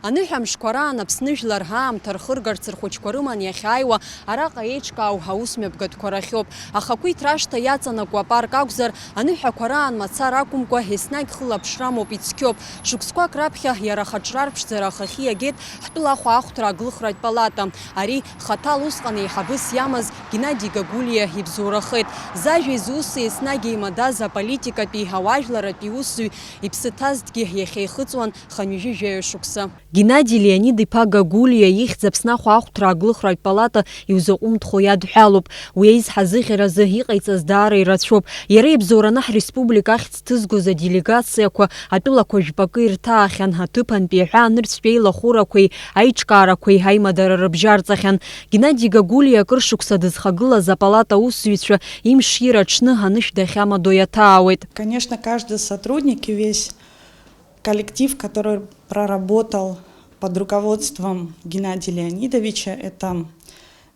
Аныҳәамшқәа раан Аԥсны жәлар ҳаамҭа рхыргарц рхәыҷқәа рыман иахьааиуа араҟа еиҿкаау ҳаусмҩаԥгатәқәа рахьоуп. Ахақәиҭ рашҭа иаҵанакуа апарк акәзар, аныҳәақәа раан мацара акәымкәа еснагь хылаԥшра амоуп, ицқьоуп. Шықәсқәак раԥхьа иара ахаҿра рԥшӡара ахахьы иагеит ҳтәыла ахәаахәҭра аглыхратә палата. Ари хаҭал усҟан еиҳабыс иамаз Геннади Гагулиа ибзурахеит. Зажәеи зуси еснагь еимадаз аполитикатәи ауаажәларатәи усзуҩ иԥсы ҭазҭгьы иахьа ихыҵуан ханҩажәижәаҩ шықәса. Геннади Леонид-иԥа Гагулиа ихьӡ Аԥсны ахәаахәҭра аглыхратә палата иузаҟәымҭхо иадҳәалоуп. Уи аизҳа азыӷьаразы иҟаиҵаз даара ирацәоуп. Иара ибзоураны ҳреспублика ахьӡ ҭызгоз аделегациақәа атәылақәа жәпакы ирҭаахьан, аҭыԥантәи аҳәаанырцәтәи еилахәырақәеи аиҿкаарақәеи аимадара рыбжьарҵахьан. Геннади Гагулиа акыр шықәса дызхагылаз апалата аусзуҩцәа имш ираҽны анышә дахьамадо иаҭаауеит. Конечно, каждый сотрудник и весь коллектив, который проработал под руководством Геннадия Леонидовича, это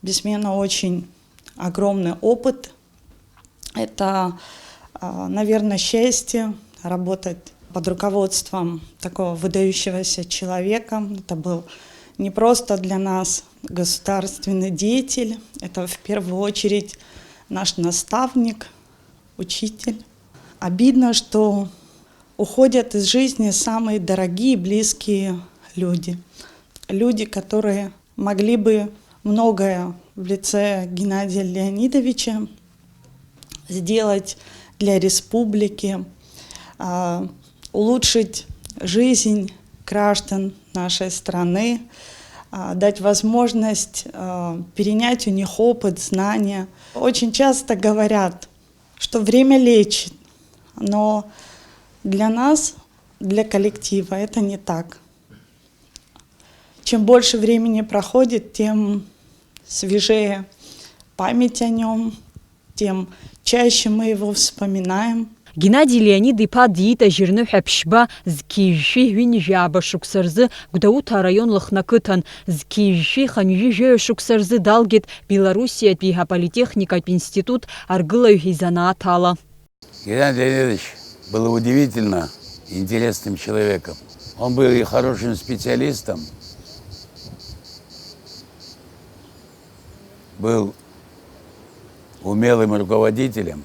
бессменно очень огромный опыт. Это, наверное, счастье работать под руководством такого выдающегося человека. Это был не просто для нас государственный деятель, это в первую очередь наш наставник, учитель. Обидно, что уходят из жизни самые дорогие и близкие люди. Люди, которые могли бы многое в лице Геннадия Леонидовича сделать для республики, улучшить жизнь граждан нашей страны, дать возможность перенять у них опыт, знания. Очень часто говорят, что время лечит, но для нас, для коллектива это не так. Чем больше времени проходит, тем свежее память о нем, тем чаще мы его вспоминаем. Геннади Леонид-иԥа диитажьырны ҳәа ԥшьба зқьижьшәи ҩынҩажәаба шықәса рзы Гәдоуҭа араион лыхнақыҭан, зқьижьшәи ханҩажәижәаҩ шықәса рзы далгеит Белоруссиатәи аполитехникатә институт аргылаҩ изанааҭ ала. Геннадий Леонидович был удивительно интересным человеком. Он был и хорошим специалистом, был умелым руководителем.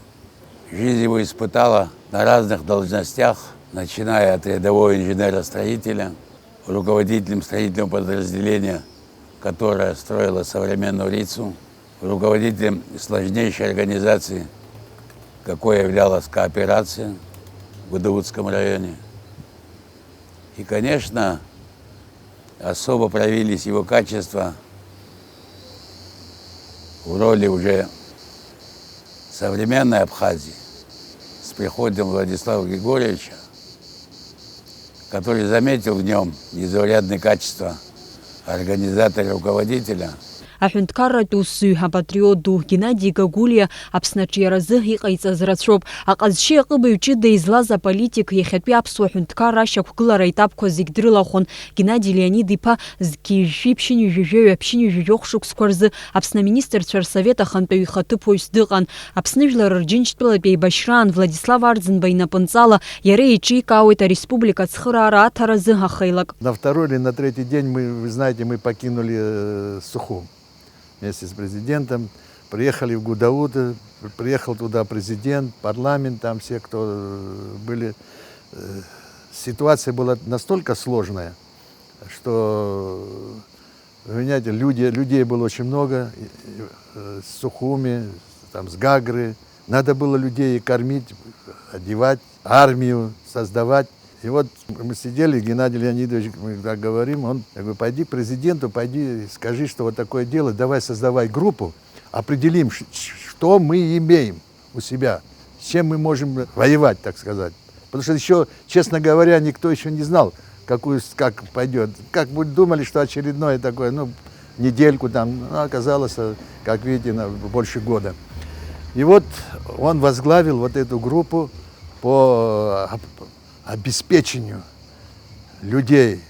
Жизнь его испытала на разных должностях, начиная от рядового инженера-строителя, руководителем строительного подразделения, которое строило современную Рицу, руководителем сложнейшей организации, какой являлась кооперация в Гудаутском районе. И, конечно, особо проявились его качества в роли уже современной Абхазии с приходом Владислава Григорьевича, который заметил в нем незаурядные качества организатора и руководителя. Аҳәынҭқарратә усзуҩ апатриот ду Геннади Гагулиа Аԥснаҿ иаразы иҟаиҵаз рацәоуп. Аҟазшьи аҟыбаҩ ҷыда излаз аполитик иахьатәи аԥсуа ҳәынҭқарра ашьақәгылара аетапқәа зегь дрылахәын. Геннади Леонид-иԥа зқьижьшәи ԥшьынҩажәижәаҩ аԥшьынҩажәижәох шықәсқәа рзы Аԥсны аминистрцәа рсовет ахантәаҩ ихаҭыԥуаҩс дыҟан. Аԥсны жәлар рџьынџьтәылатәи еибашьраан Владислав Арӡынба инапынҵала иара еиҿикаауеит ареспублика ацхыраара аҭаразы ахеилак. На второй или на третий день вы знаете, мы покинули Сухум. Вместе с президентом приехали в Гудаут, приехал туда президент, парламент, там все, кто были. Ситуация была настолько сложная, что, вы понимаете, людей было очень много, с Сухуми, там, с Гагры. Надо было людей кормить, одевать, армию создавать. И вот мы сидели, Геннадий Леонидович, мы так говорим, он, я говорю, пойди к президенту, пойди, скажи, что вот такое дело, давай создавай группу, определим, что мы имеем у себя, с чем мы можем воевать, так сказать. Потому что еще, честно говоря, никто еще не знал, как пойдет. Как бы думали, что очередное такое, недельку там, оказалось, как видите, больше года. И вот он возглавил вот эту группу по обеспечению людей,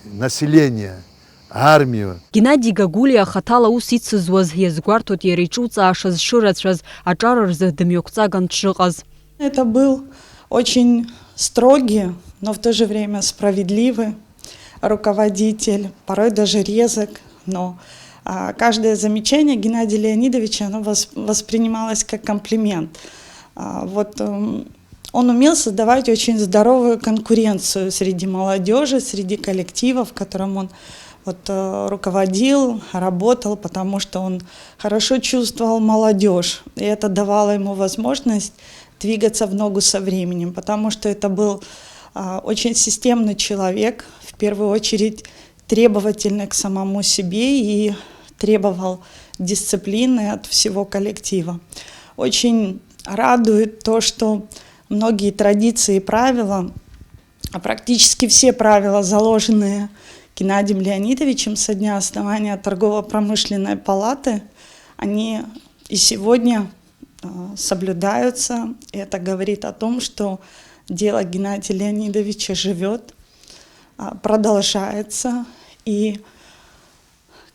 населения, армию. Геннади Гагулиа хаҭала ус ицызуаз иазгәарҭоит иара иҿуҵаашаз шырацәаз аҿар рзы дымҩақәҵаган дшыҟаз. Это был очень строгий, но в то же время справедливый руководитель, порой даже резок, но каждое замечание Геннадия Леонидовича оно воспринималось как комплимент. Он умел создавать очень здоровую конкуренцию среди молодежи, среди коллектива, в котором он руководил, работал, потому что он хорошо чувствовал молодежь, и это давало ему возможность двигаться в ногу со временем, потому что это был очень системный человек, в первую очередь требовательный к самому себе и требовал дисциплины от всего коллектива. Очень радует то, что многие традиции и правила, а практически все правила, заложенные Геннадием Леонидовичем со дня основания Торгово-промышленной палаты, они и сегодня соблюдаются. И это говорит о том, что дело Геннадия Леонидовича живет, продолжается. И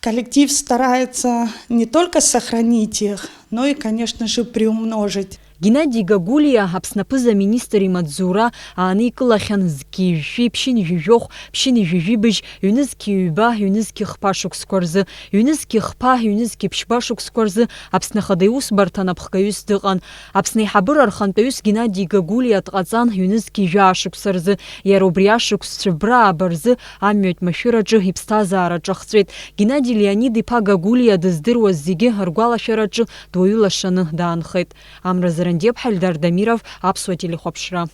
коллектив старается не только сохранить их, но и, конечно же, приумножить. Геннадий Гагулия, Апснапыза министр Мадзура, Аникылахян зкижи, пшин жижох, пшин жижибыж, юнызки юба, юнызки хпашук скорзы, юнызки хпа, юнызки пшбашук скорзы, Апснахадеус бартанапхкаюс дыган, Апсны хабыр архантаюс Геннадий Гагулия тгазан, юнызки жашук сырзы, яробряшук сшибра абарзы, Аммет машираджы, хипстазараджы хцвет. Геннадий Леонид ипа Гагулия дыздыруаз зиге, аргуалашараджы, двоюлашаны даанхет. Амразарандеп Хальдар Дамиров, Апсуа телехопшра.